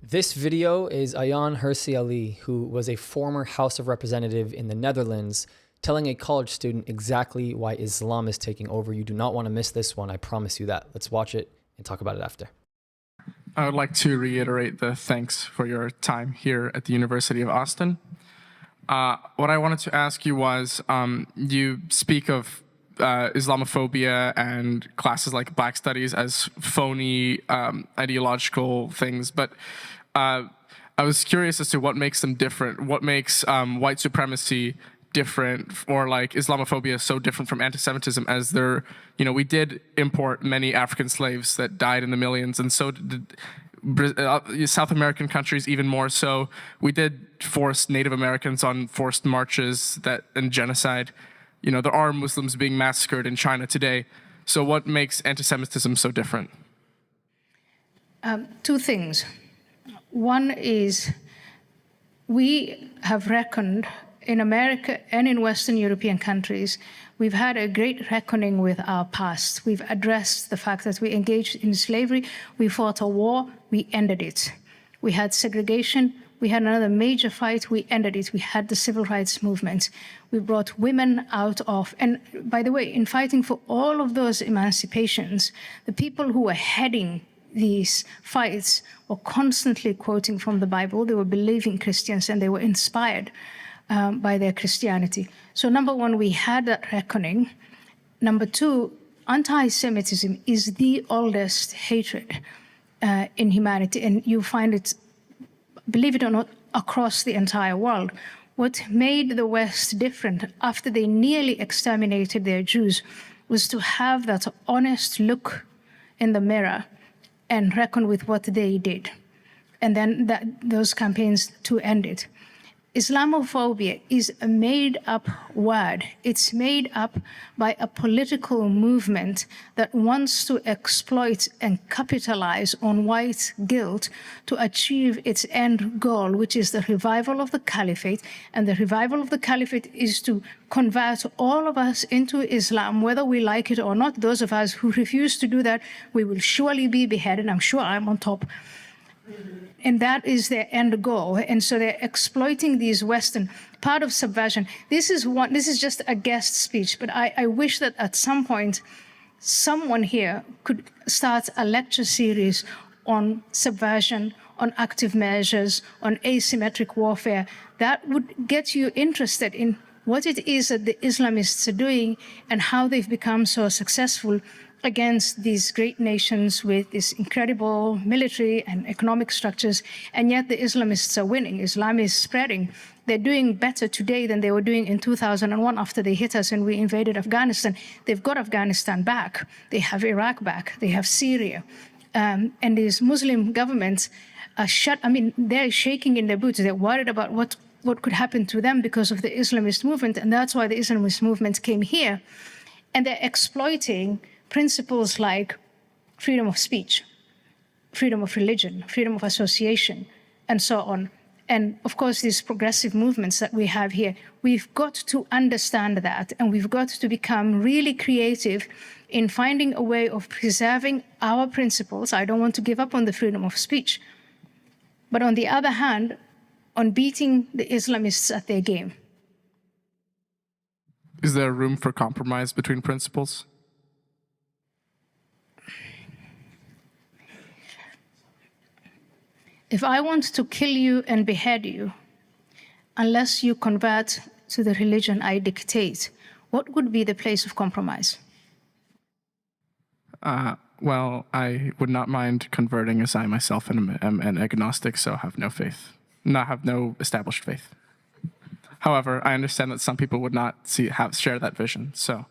This video is Ayaan Hirsi Ali, who was a former House of Representative in the Netherlands, telling a college student exactly why Islam is taking over. You do not want to miss this one, I promise you that. Let's watch it and talk about it after. I would like to reiterate the thanks for your time here at the University of Austin. What I wanted to ask you was, you speak of Islamophobia and classes like Black Studies as phony ideological things, but I was curious as to what makes them different. What makes white supremacy different, or like Islamophobia so different from anti-Semitism, as there, we did import many African slaves that died in the millions, and so did South American countries even more so. We did force Native Americans on forced marches and genocide. There are Muslims being massacred in China today. So what makes anti-Semitism so different? Two things. One is we have reckoned in America and in Western European countries, we've had a great reckoning with our past. We've addressed the fact that we engaged in slavery, we fought a war, we ended it. We had segregation, we had another major fight, we ended it. We had the civil rights movement. We brought women out of, and by the way, in fighting for all of those emancipations, the people who were heading these fights were constantly quoting from the Bible. They were believing Christians and they were inspired by their Christianity. So number one, we had that reckoning. Number two, anti-Semitism is the oldest hatred in humanity, and you find it, believe it or not, across the entire world. What made the West different after they nearly exterminated their Jews was to have that honest look in the mirror and reckon with what they did. And then those campaigns to end it. Islamophobia is a made-up word. It's made up by a political movement that wants to exploit and capitalize on white guilt to achieve its end goal, which is the revival of the caliphate. And the revival of the caliphate is to convert all of us into Islam, whether we like it or not. Those of us who refuse to do that, we will surely be beheaded. I'm sure I'm on top. And that is their end goal. And so they're exploiting these Western part of subversion. This is just a guest speech, but I wish that at some point, someone here could start a lecture series on subversion, on active measures, on asymmetric warfare. That would get you interested in what it is that the Islamists are doing and how they've become so successful against these great nations with this incredible military and economic structures, and yet the Islamists are winning. Islam is spreading. They're doing better today than they were doing in 2001 after they hit us and we invaded Afghanistan. They've got Afghanistan back. They have Iraq back. They have Syria. And these Muslim governments are they're shaking in their boots. They're worried about what could happen to them because of the Islamist movement, and that's why the Islamist movement came here. And they're exploiting principles like freedom of speech, freedom of religion, freedom of association, and so on. And of course, these progressive movements that we have here, we've got to understand that, and we've got to become really creative in finding a way of preserving our principles. I don't want to give up on the freedom of speech, but on the other hand, on beating the Islamists at their game. Is there room for compromise between principles? If I want to kill you and behead you, unless you convert to the religion I dictate, what would be the place of compromise? Well, I would not mind converting, as I myself am an agnostic, so have no faith, have no established faith. However, I understand that some people would not share that vision, so.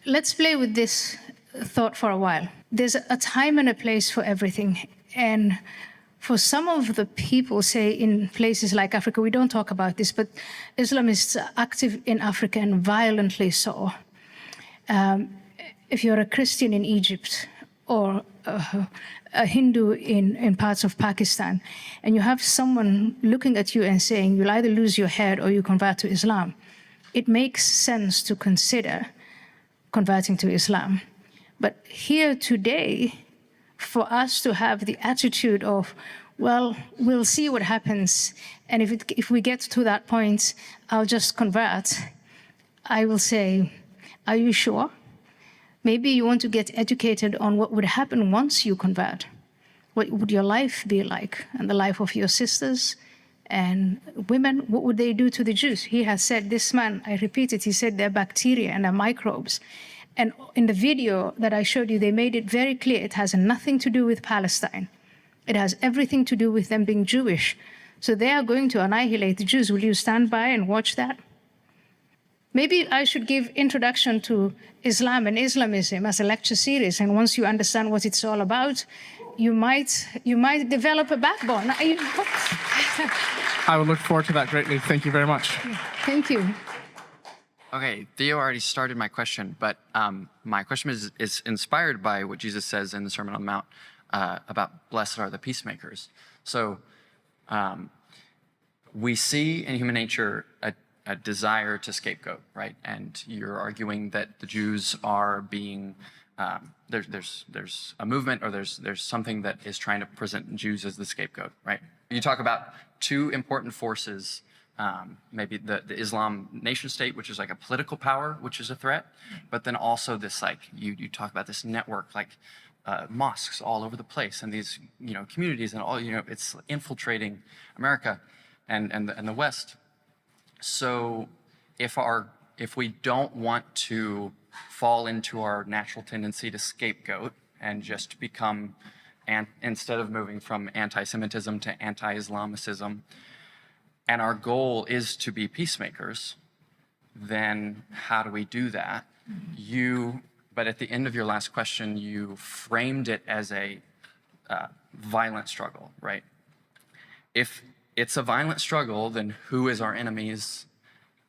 Let's play with this thought for a while. There's a time and a place for everything. And for some of the people, say in places like Africa, we don't talk about this, but Islamists are active in Africa and violently so. If you're a Christian in Egypt or a Hindu in parts of Pakistan, and you have someone looking at you and saying, you'll either lose your head or you convert to Islam, it makes sense to consider converting to Islam. But here today, for us to have the attitude of, well, we'll see what happens. And if we get to that point, I'll just convert. I will say, are you sure? Maybe you want to get educated on what would happen once you convert. What would your life be like, and the life of your sisters and women? What would they do to the Jews? He has said, this man, I repeat it, he said they're bacteria and they're microbes. And in the video that I showed you, they made it very clear it has nothing to do with Palestine. It has everything to do with them being Jewish. So they are going to annihilate the Jews. Will you stand by and watch that? Maybe I should give Introduction to Islam and Islamism as a lecture series, and once you understand what it's all about, you might develop a backbone. I would look forward to that greatly. Thank you very much. Thank you. Okay, Theo already started my question, but my question is inspired by what Jesus says in the Sermon on the Mount about blessed are the peacemakers. So we see in human nature a desire to scapegoat, right? And you're arguing that the Jews are being, there's a movement, or there's something that is trying to present Jews as the scapegoat, right? You talk about two important forces, maybe the Islam nation state, which is like a political power, which is a threat, but then also this, like, you talk about this network, like mosques all over the place, and these, communities, and all, it's infiltrating America and the West. So if we don't want to fall into our natural tendency to scapegoat and just become, instead of moving from anti-Semitism to anti-Islamicism, and our goal is to be peacemakers, then how do we do that? But at the end of your last question, you framed it as a violent struggle, right? If it's a violent struggle, then who is our enemies,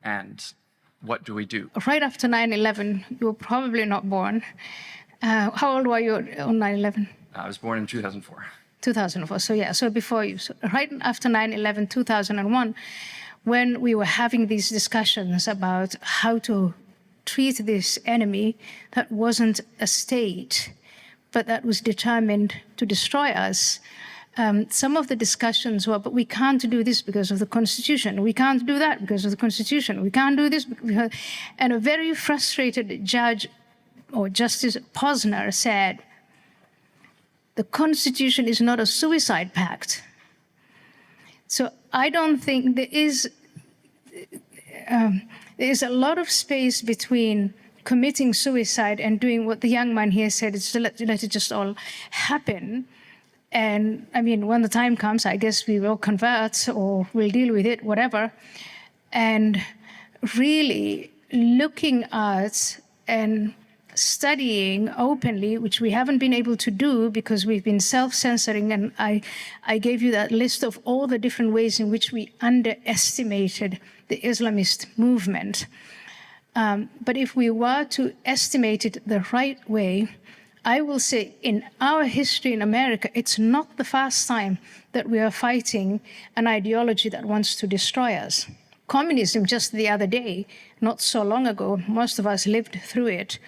and what do we do? Right after 9/11, you were probably not born. How old were you on 9/11? I was born in 2004. 2004, so before you. So right after 9/11, 2001, when we were having these discussions about how to treat this enemy that wasn't a state, but that was determined to destroy us, some of the discussions were, but we can't do this because of the Constitution. We can't do that because of the Constitution. We can't do this because... And a very frustrated judge, or Justice Posner, said, the Constitution is not a suicide pact. So I don't think there is a lot of space between committing suicide and doing what the young man here said, is to let it just all happen. And I mean, when the time comes, I guess we will convert, or we'll deal with it, whatever. And really looking at and studying openly, which we haven't been able to do because we've been self-censoring. And I gave you that list of all the different ways in which we underestimated the Islamist movement. But if we were to estimate it the right way, I will say in our history in America, it's not the first time that we are fighting an ideology that wants to destroy us. Communism, just the other day, not so long ago, most of us lived through it.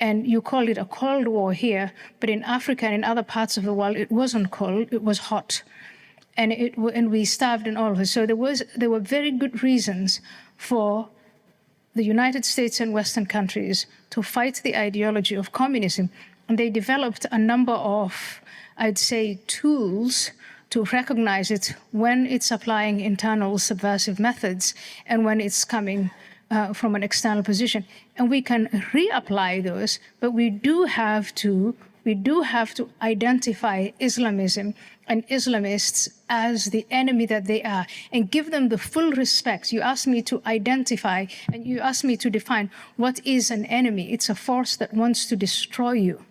And you call it a Cold War here, but in Africa and in other parts of the world, it wasn't cold, it was hot. And we starved and all of it. So there were very good reasons for the United States and Western countries to fight the ideology of communism. And they developed a number of, I'd say, tools to recognize it when it's applying internal subversive methods and when it's coming from an external position. And we can reapply those, but we do have to identify Islamism and Islamists as the enemy that they are, and give them the full respect. You asked me to identify, and you asked me to define what is an enemy. It's a force that wants to destroy you.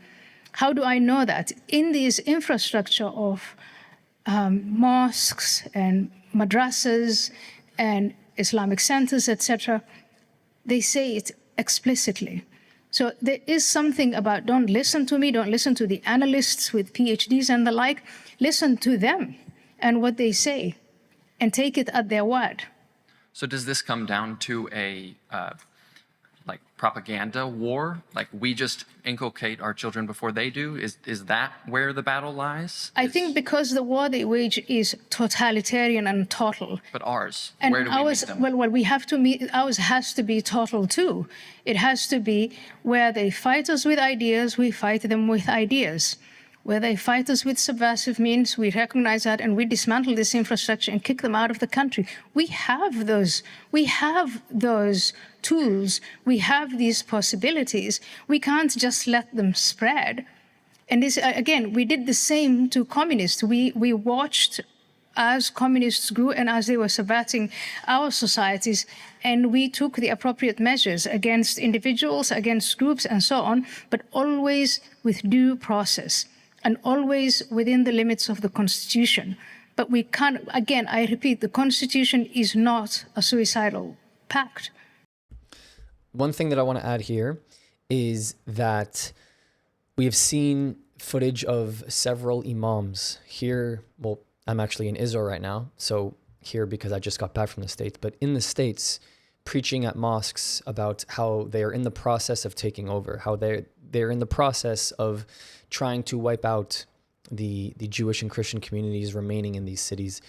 How do I know that? In this infrastructure of mosques and madrasas and Islamic centers, etc., they say it explicitly. So there is something about, don't listen to me, don't listen to the analysts with PhDs and the like. Listen to them and what they say, and take it at their word. So does this come down to a like propaganda war? Like we just inculcate our children before they do? Is that where the battle lies? I think because the war they wage is totalitarian and total. But ours, And where do we ours, meet them? well, we have to meet, ours has to be total too. It has to be where they fight us with ideas, we fight them with ideas. Where they fight us with subversive means, we recognize that and we dismantle this infrastructure and kick them out of the country. We have those tools, we have these possibilities. We can't just let them spread. And this, again, we did the same to communists. We watched as communists grew and as they were subverting our societies, and we took the appropriate measures against individuals, against groups, and so on, but always with due process and always within the limits of the Constitution. But we can't, again, I repeat, the Constitution is not a suicidal pact. One thing that I want to add here is that we have seen footage of several imams here. Well, I'm actually in Israel right now, so here because I just got back from the States, but in the States, preaching at mosques about how they are in the process of taking over, how they're in the process of trying to wipe out the Jewish and Christian communities remaining in these cities.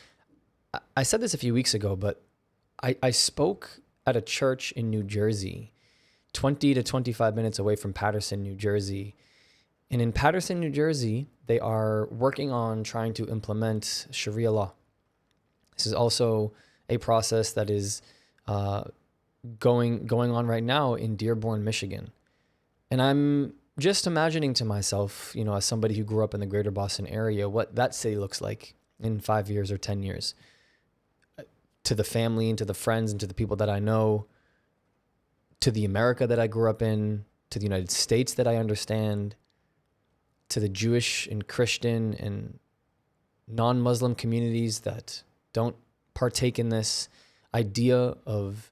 I said this a few weeks ago, but I spoke at a church in New Jersey, 20 to 25 minutes away from Paterson, New Jersey. And in Paterson, New Jersey, they are working on trying to implement Sharia law. This is also a process that is going on right now in Dearborn, Michigan. And I'm just imagining to myself, you know, as somebody who grew up in the greater Boston area, what that city looks like in 5 years or 10 years. To the family and to the friends and to the people that I know, to the America that I grew up in, to the United States that I understand, to the Jewish and Christian and non-Muslim communities that don't partake in this idea of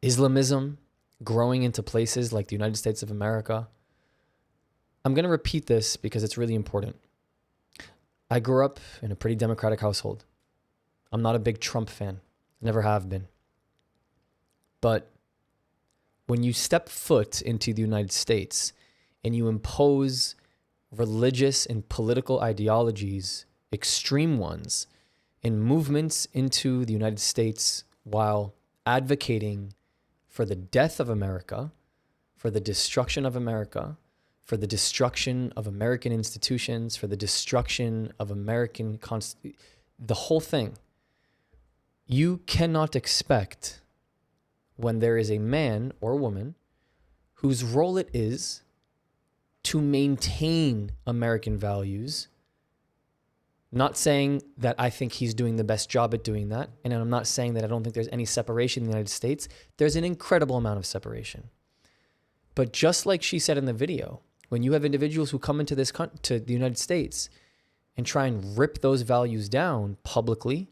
Islamism growing into places like the United States of America. I'm going to repeat this because it's really important. I grew up in a pretty democratic household. I'm not a big Trump fan. Never have been. But when you step foot into the United States and you impose religious and political ideologies, extreme ones, and movements into the United States while advocating for the death of America, for the destruction of America, for the destruction of American institutions, for the destruction of American the whole thing. You cannot expect when there is a man or woman whose role it is to maintain American values. Not saying that I think he's doing the best job at doing that. And I'm not saying that I don't think there's any separation in the United States. There's an incredible amount of separation. But just like she said in the video, when you have individuals who come into to the United States and try and rip those values down publicly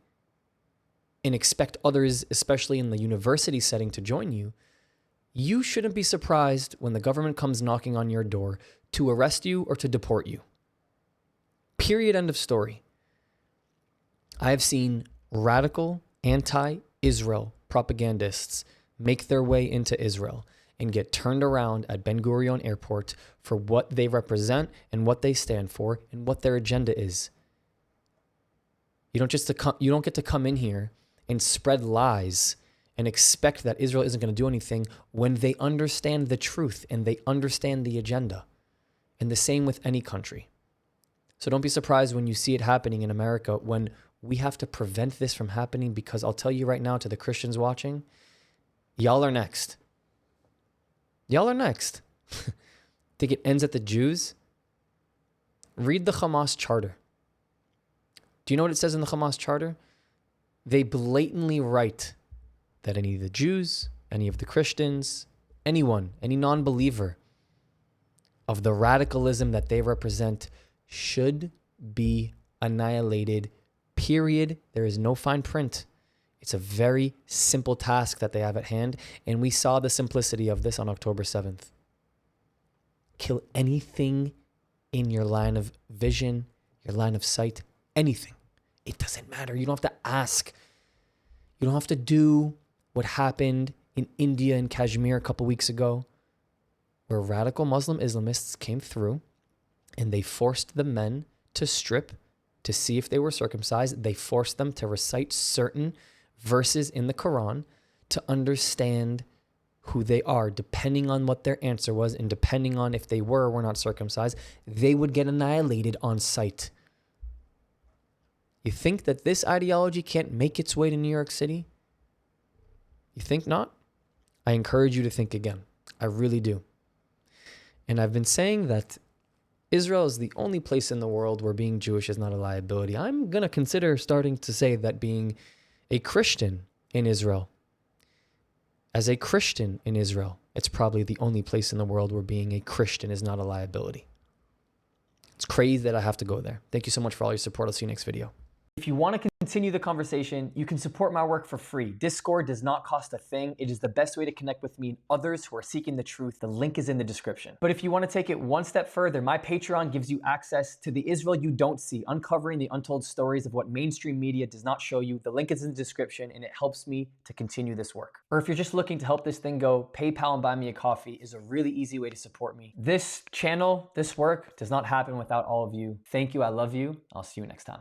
and expect others, especially in the university setting, to join you, you shouldn't be surprised when the government comes knocking on your door to arrest you or to deport you. Period. End of story. I have seen radical anti-Israel propagandists make their way into Israel and get turned around at Ben Gurion Airport for what they represent and what they stand for and what their agenda is. You don't get to come in here and spread lies and expect that Israel isn't going to do anything when they understand the truth and they understand the agenda. And the same with any country. So don't be surprised when you see it happening in America, when we have to prevent this from happening, because I'll tell you right now to the Christians watching, y'all are next. Y'all are next. Think it ends at the Jews? Read the Hamas charter. Do you know what it says in the Hamas charter? They blatantly write that any of the Jews, any of the Christians, anyone, any non-believer of the radicalism that they represent should be annihilated, period. There is no fine print. It's a very simple task that they have at hand, and we saw the simplicity of this on October 7th. Kill anything in your line of vision, your line of sight, anything. It doesn't matter. You don't have to ask. You don't have to do what happened in India and Kashmir a couple weeks ago, where radical Muslim Islamists came through and they forced the men to strip to see if they were circumcised. They forced them to recite certain verses in the Quran to understand who they are, depending on what their answer was and depending on if they were or were not circumcised, they would get annihilated on sight. You think that this ideology can't make its way to New York City? You think not? I encourage you to think again. I really do. And I've been saying that Israel is the only place in the world where being Jewish is not a liability. I'm going to consider starting to say that being a Christian in Israel, as a Christian in Israel, it's probably the only place in the world where being a Christian is not a liability. It's crazy that I have to go there. Thank you so much for all your support. I'll see you next video. If you want to continue the conversation, you can support my work for free. Discord does not cost a thing. It is the best way to connect with me and others who are seeking the truth. The link is in the description. But if you want to take it one step further, my Patreon gives you access to the Israel you don't see, uncovering the untold stories of what mainstream media does not show you. The link is in the description and it helps me to continue this work. Or if you're just looking to help this thing go, PayPal and Buy Me a Coffee is a really easy way to support me. This channel, this work does not happen without all of you. Thank you. I love you. I'll see you next time.